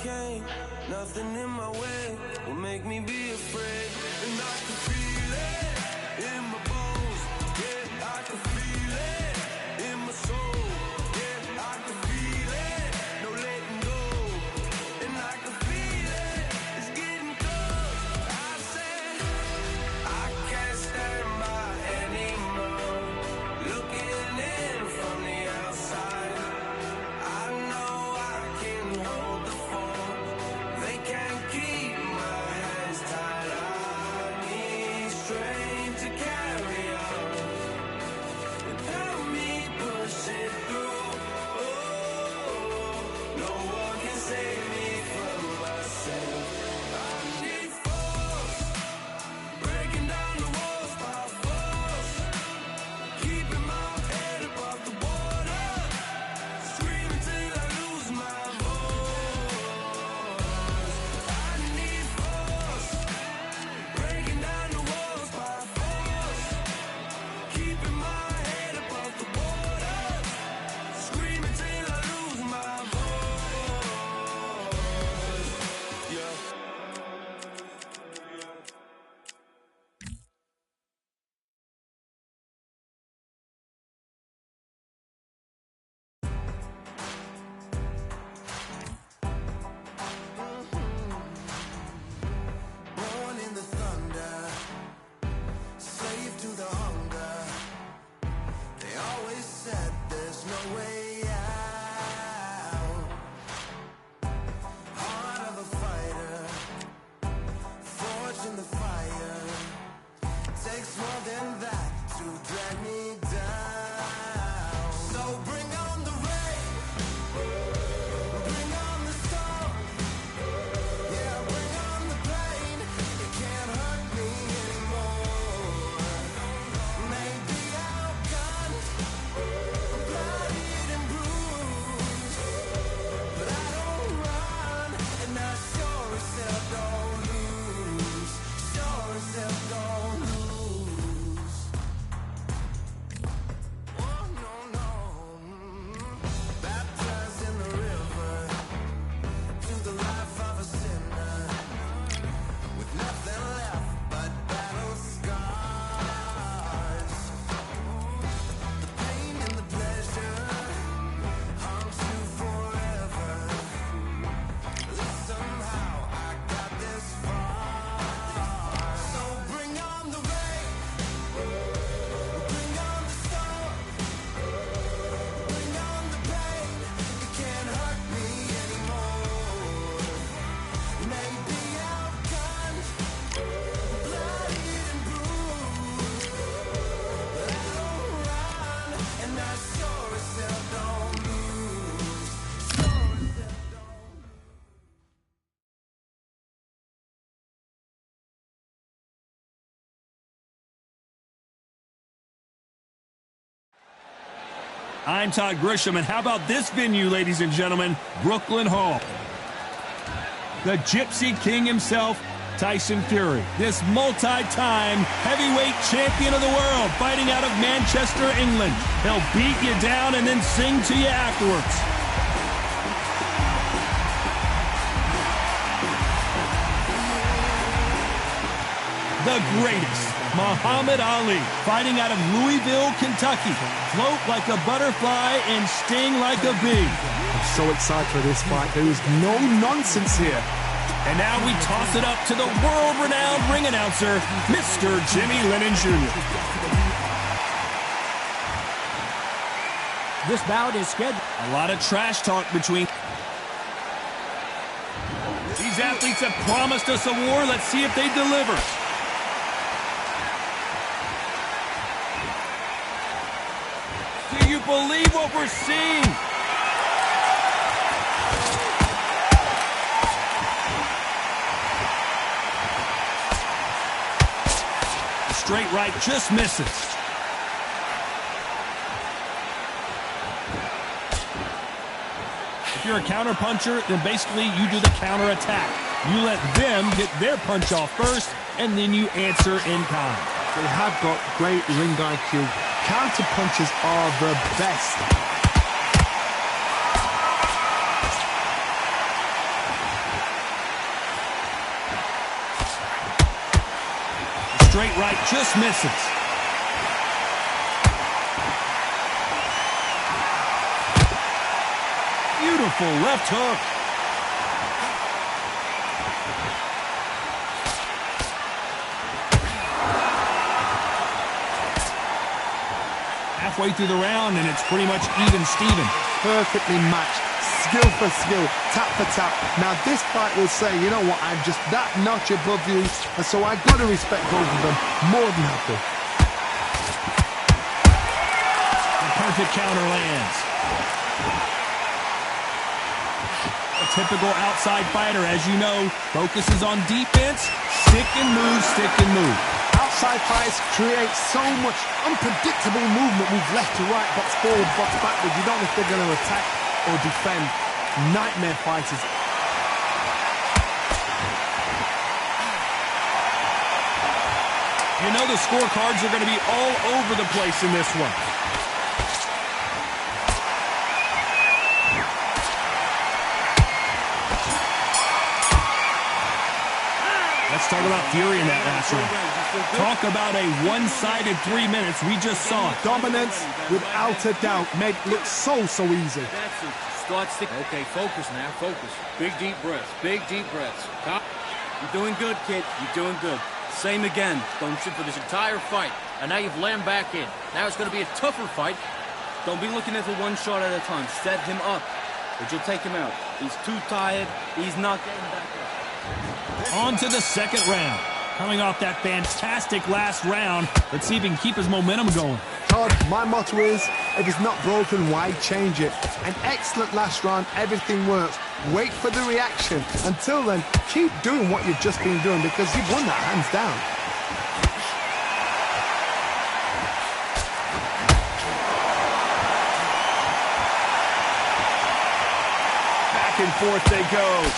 came, nothing in my way will make me be afraid. And I can feel it in my bones, yeah, I can feel it in my soul, yeah, I can feel it, no letting go. And I can feel it, it's getting close. I said, I can't stand by anymore, looking in from the outside. I know I can hold the phone, they can't keep my hands tied. I need strength to carry on and help me push it through. Oh, no one can save me from myself. I need force, breaking down the walls by force, keeping my head above the water, screaming till I lose my voice. I need force, breaking down the walls by force, keeping my head above the water, screaming till I lose my voice. Yeah. Born in the thunder, slave to the hunger. They always said there's no way out. Heart of a fighter, forged in the fire. Takes more than that to drag me down. So bring on the rain, bring on the storm. Yeah, bring on the pain. It can't hurt me anymore. Maybe outgunned, bloodied and bruised, but I don't run, and I sure as hell don't lose. Sure as hell don't lose. Oh no no. Baptized in the river, to the life of a sinner, with nothing left but battle scars. The pain and the pleasure haunt you forever. At least somehow I got this far. So bring on the rain, bring on the storm, bring on the pain. It can't hurt me anymore. Maybe outgunned, bloodied and bruised, but I don't run, and I sure as hell don't lose. Sure as hell don't. I'm Todd Grisham, and how about this venue, ladies and gentlemen? Brooklyn Hall. The Gypsy King himself, Tyson Fury. This multi-time heavyweight champion of the world, fighting out of Manchester, England. He'll beat you down and then sing to you afterwards. The greatest, Muhammad Ali, fighting out of Louisville, Kentucky. Float like a butterfly and sting like a bee. I'm so excited for this fight. There is no nonsense here. And now we toss it up to the world-renowned ring announcer, Mr. Jimmy Lennon Jr. This bout is scheduled. A lot of trash talk between these athletes have promised us a war. Let's see if they deliver. Do you believe what we're seeing? The straight right just misses. If you're a counter puncher, then basically you do the counter attack. You let them get their punch off first, and then you answer in kind. They have got great ring IQ. Counter punches are the best. straight right just misses. Beautiful left hook. Halfway through the round, and it's pretty much even Steven. Perfectly matched. Skill for skill, tap for tap. Now this fight will say, you know what, I'm just that notch above you, and so I got to respect both of them more than happy. The perfect counter lands. A typical outside fighter, as you know, focuses on defense, stick and move, stick and move. Outside fights create so much unpredictable movement, move left to right, box forward, box backwards. You don't know if they're going to attack or defend. Nightmare fighters. You know the scorecards are going to be all over the place in this one. Let's talk about Fury in that last round. Talk about a one-sided 3 minutes. We just saw it. Dominance, without a doubt, made it look so easy. That's it. Start sticking. Okay, focus now. Focus. Big deep breaths. Big deep breaths. You're doing good, kid. You're doing good. Same again. Don't sit for this entire fight. And now you've landed back in. Now it's going to be a tougher fight. Don't be looking at the one shot at a time. Set him up, but you'll take him out. He's too tired. He's not getting back up. On to the second round. Coming off that fantastic last round, let's see if he can keep his momentum going. Todd, my motto is, if it's not broken, why change it? An excellent last round, everything works. Wait for the reaction. Until then, keep doing what you've just been doing because you've won that hands down. Back and forth they go.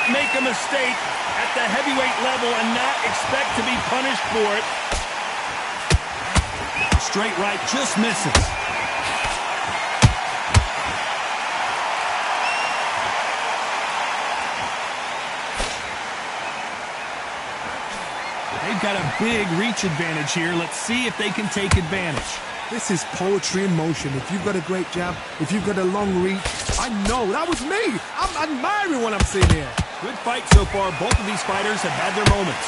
Make a mistake at the heavyweight level and not expect to be punished for it. Straight right just misses. They've got a big reach advantage here. Let's see if they can take advantage. This is poetry in motion. If you've got a great jab, if you've got a long reach, I know, that was me. I'm admiring what I'm seeing here. Good fight so far. Both of these fighters have had their moments.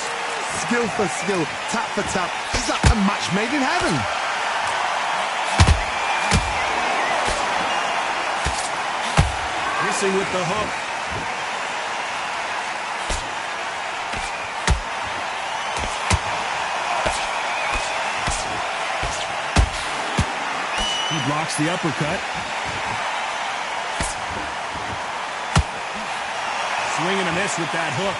Skill for skill, tap for tap. Is that a match made in heaven? Missing with the hook. He blocks the uppercut. Swing and a miss with that hook.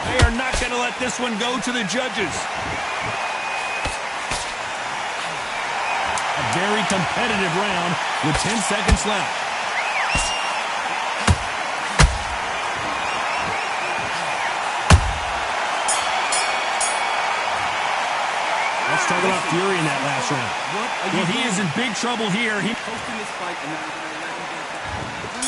They are not going to let this one go to the judges. A very competitive round with 10 seconds left. Let's talk about Fury in that last round. Well, he is in big trouble here.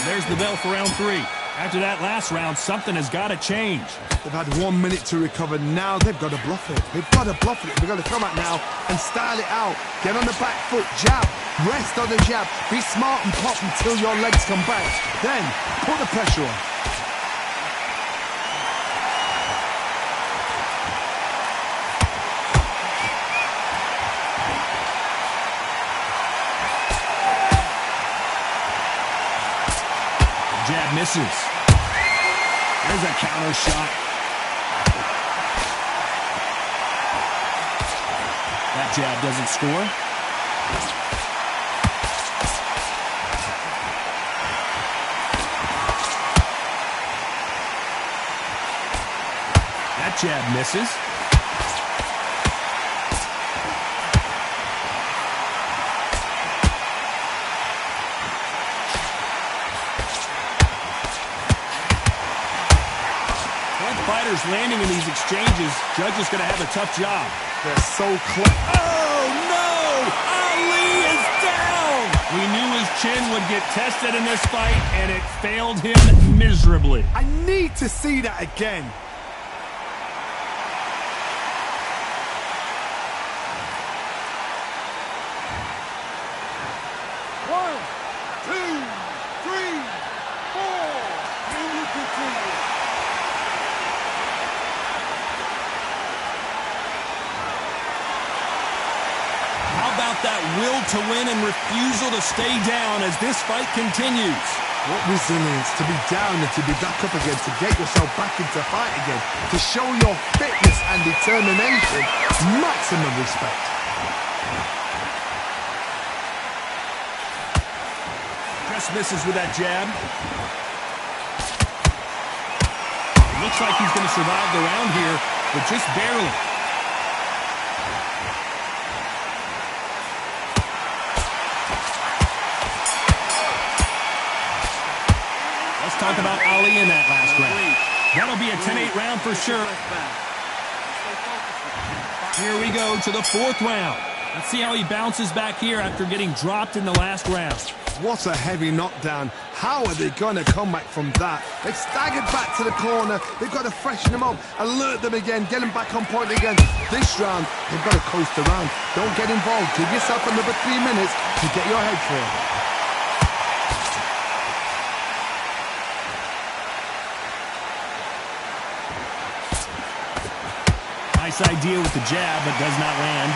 There's the bell for round 3. After that last round, something has got to change. They've had 1 minute to recover. Now they've got to bluff it. They've got to bluff it. They've got to come out now and style it out. Get on the back foot, jab, rest on the jab. Be smart and pop until your legs come back. Then put the pressure on. Jab misses. There's a counter shot. That jab doesn't score. That jab misses. Fighters landing in these exchanges, judges going to have a tough job. They're so close. Oh, chin would get tested in this fight, and it failed him miserably. I need to see that again. One, two, three, four. You continue. How about that will to win and refusal to stay down as this fight continues? What resilience to be down and to be back up again, to get yourself back into fight again, to show your fitness and determination. Maximum respect. Just misses with that jab. Looks like he's going to survive the round here, but just barely. Let's talk about Ali in that last round. That'll be a 10-8 round for sure. Here we go to the fourth round. Let's see how he bounces back here after getting dropped in the last round. What a heavy knockdown. How are they going to come back from that? They've staggered back to the corner. They've got to freshen them up, alert them again, get them back on point again. This round, they've got to coast around. Don't get involved. Give yourself another 3 minutes to get your head clear. Nice idea with the jab, but does not land.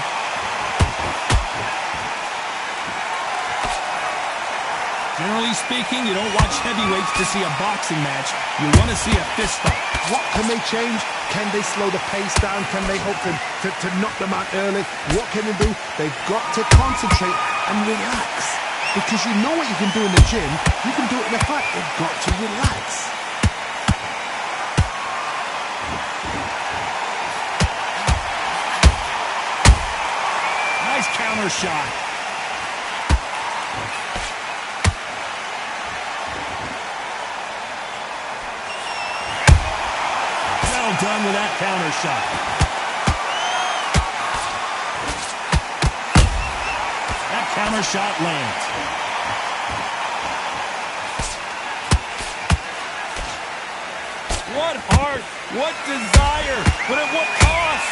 Generally speaking, you don't watch heavyweights to see a boxing match. You want to see a fist fight. What can they change? Can they slow the pace down? Can they hope to knock them out early? What can they do? They've got to concentrate and relax. Because you know what you can do in the gym, you can do it in a fight. They've got to relax. Nice counter shot. Well done with that counter shot. That counter shot lands. What heart, what desire, but at what cost?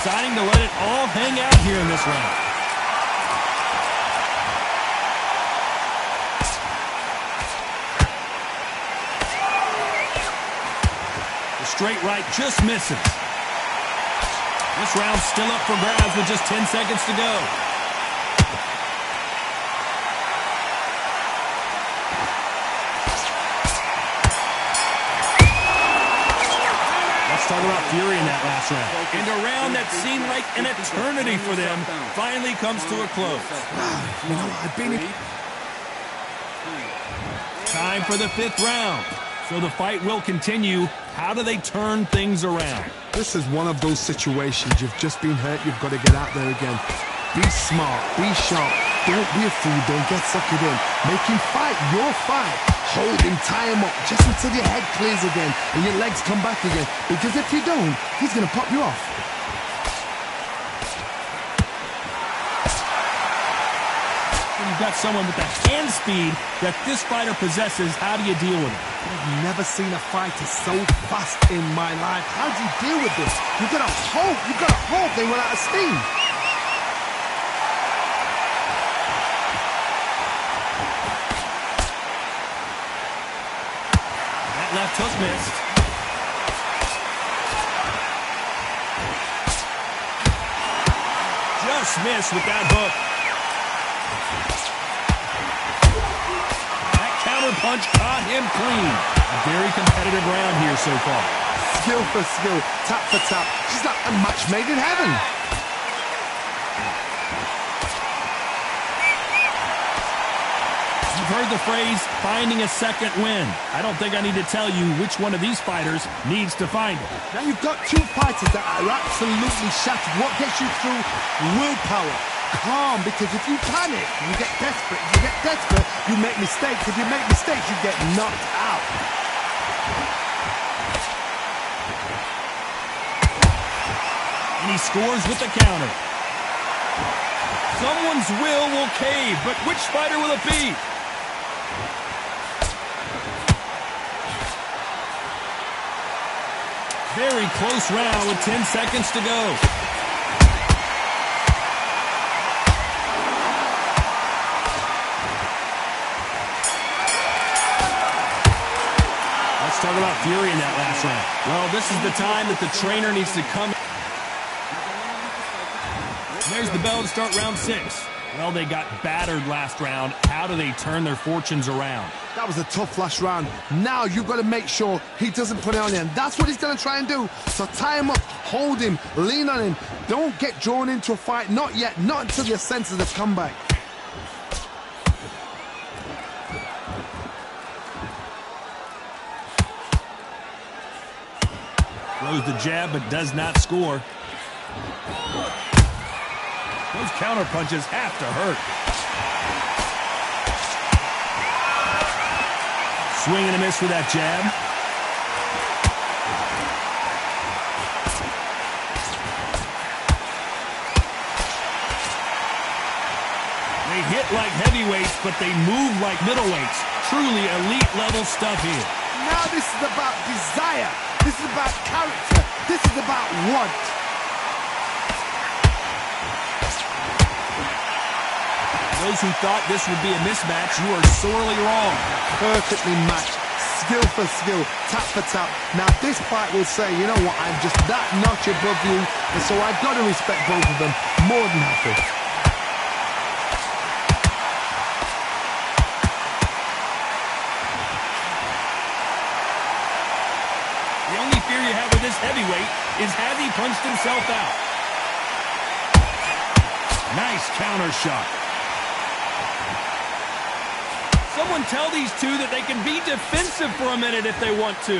Deciding to let it all hang out here in this round. The straight right just misses. This round's still up for grabs with just 10 seconds to go. Talk about fury in that last round. And a round that seemed like an eternity for them finally comes to a close. You know, I've been... Time for the fifth round. So the fight will continue. How do they turn things around? This is one of those situations. You've just been hurt. You've got to get out there again. Be smart. Be sharp. Don't be a fool. Don't get suckered in. Make him fight your fight. Hold him, tie him up, just until your head clears again and your legs come back again. Because if you don't, he's going to pop you off. When you've got someone with the hand speed that this fighter possesses, how do you deal with it? I've never seen a fighter so fast in my life. How do you deal with this? You've got to hope they run out of steam. Left hook missed. Just missed with that hook. That counter punch caught him clean. A very competitive round here so far. Skill for skill, tap for tap. She's like a match made in heaven. You've heard the phrase, finding a second win. I don't think I need to tell you which one of these fighters needs to find it. Now you've got two fighters that are absolutely shattered. What gets you through? Willpower. Calm, because if you panic, you get desperate. If you get desperate, you make mistakes. If you make mistakes, you get knocked out. And he scores with the counter. Someone's will cave, but which fighter will it be? Very close round with 10 seconds to go. Let's talk about Fury in that last round. Well, this is the time that the trainer needs to come. There's the bell to start round 6. Well, they got battered last round. How do they turn their fortunes around? That was a tough last round. Now you've got to make sure he doesn't put it on you. And that's what he's going to try and do. So tie him up, hold him, lean on him. Don't get drawn into a fight. Not yet. Not until your senses have come back. Throws the jab, but does not score. Those counter punches have to hurt. Swing and a miss with that jab. They hit like heavyweights, but they move like middleweights. Truly elite level stuff here. Now this is about desire. This is about character. This is about want. Those who thought this would be a mismatch, you are sorely wrong. Perfectly matched. Skill for skill. Tap for tap. Now this fight will say, you know what, I'm just that notch above you. And so I've got to respect both of them. More than happy. The only fear you have with this heavyweight is has he punched himself out? Nice counter shot. Someone tell these two that they can be defensive for a minute if they want to.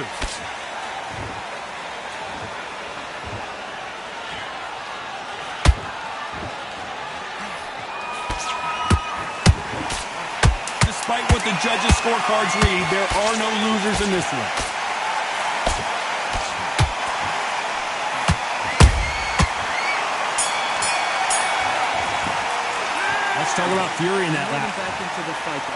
Despite what the judges' scorecards read, there are no losers in this one. Let's talk about Fury in that lap. Back into the fight.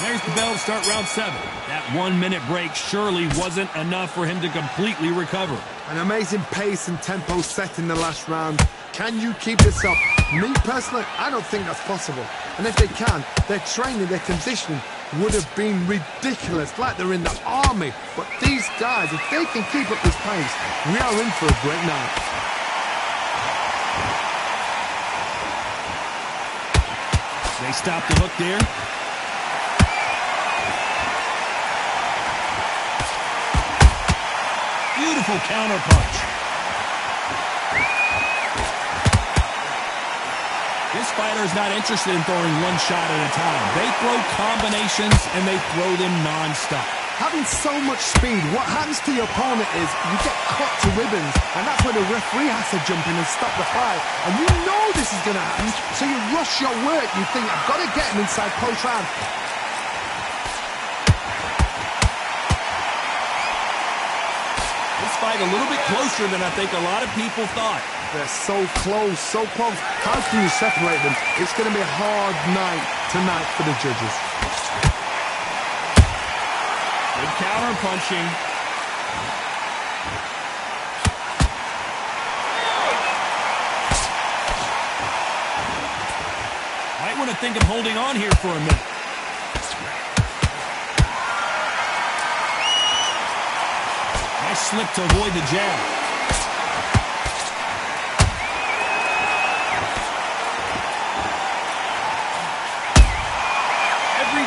There's the bell to start round 7. That 1-minute break surely wasn't enough for him to completely recover. An amazing pace and tempo set in the last round. Can you keep this up? Me personally, I don't think that's possible. And if they can, their training, their conditioning would have been ridiculous, like they're in the army. But these guys, if they can keep up this pace, we are in for a great night. They stop the hook there. Beautiful counter punch. This fighter is not interested in throwing one shot at a time. They throw combinations and they throw them non-stop. Having so much speed, what happens to your opponent is you get cut to ribbons, and that's where the referee has to jump in and stop the fight. And you know this is going to happen, so you rush your work. You think, I've got to get him inside post-round. This fight a little bit closer than I think a lot of people thought. They're so close, so close. How can you separate them? It's going to be a hard night tonight for the judges. Good counter punching. Might want to think of holding on here for a minute. Nice slip to avoid the jab.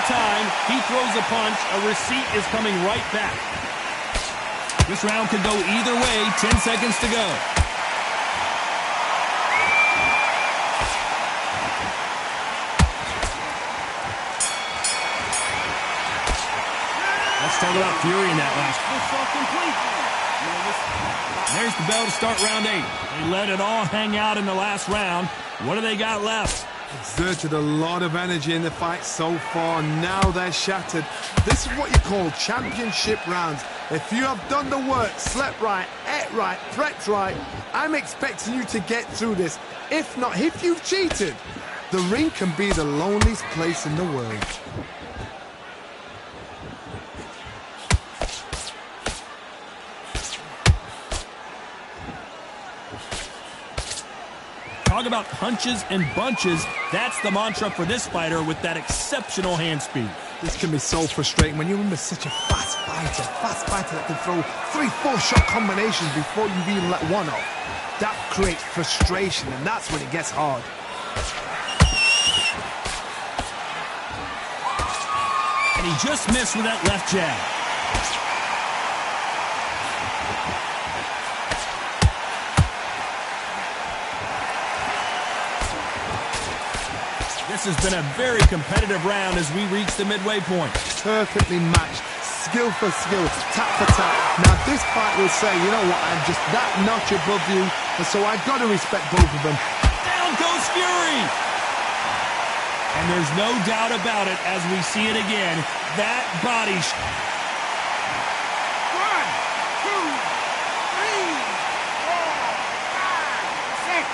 Time he throws a punch, a receipt is coming right back. This round could go either way. 10 seconds to go. Let's talk about Fury in that last. There's the bell to start round 8. They let it all hang out in the last round. What do they got left? Exerted a lot of energy in the fight so far. Now they're shattered. This is what you call championship rounds. If you have done the work, slept right, ate right, prepped right, I'm expecting you to get through this. If not, if you've cheated, the ring can be the loneliest place in the world. Talk about punches and bunches. That's the mantra for this fighter with that exceptional hand speed. This can be so frustrating when you're with such a fast fighter that can throw 3-4 shot combinations before you've even let one off. That creates frustration, and that's when it gets hard. And he just missed with that left jab. This has been a very competitive round as we reach the midway point. Perfectly matched, skill for skill, tap for tap. Now this fight will say, you know what, I'm just that notch above you, and so I've got to respect both of them. Down goes Fury! And there's no doubt about it as we see it again. That body... 1, 2, 3, 4, 5, 6,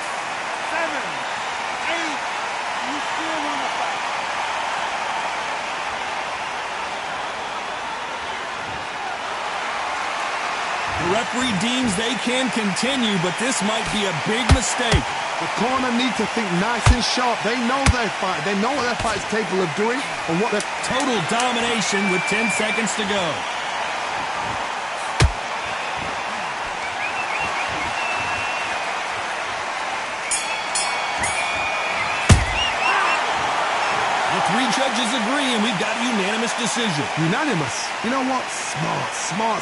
7, 8. The referee deems they can continue, but this might be a big mistake. The corner need to think nice and sharp. They know their fight. They know what their fight is capable of doing and what they're... Total domination with 10 seconds to go. The 3 judges agree, and we've got a unanimous decision. Unanimous? You know what? Smart.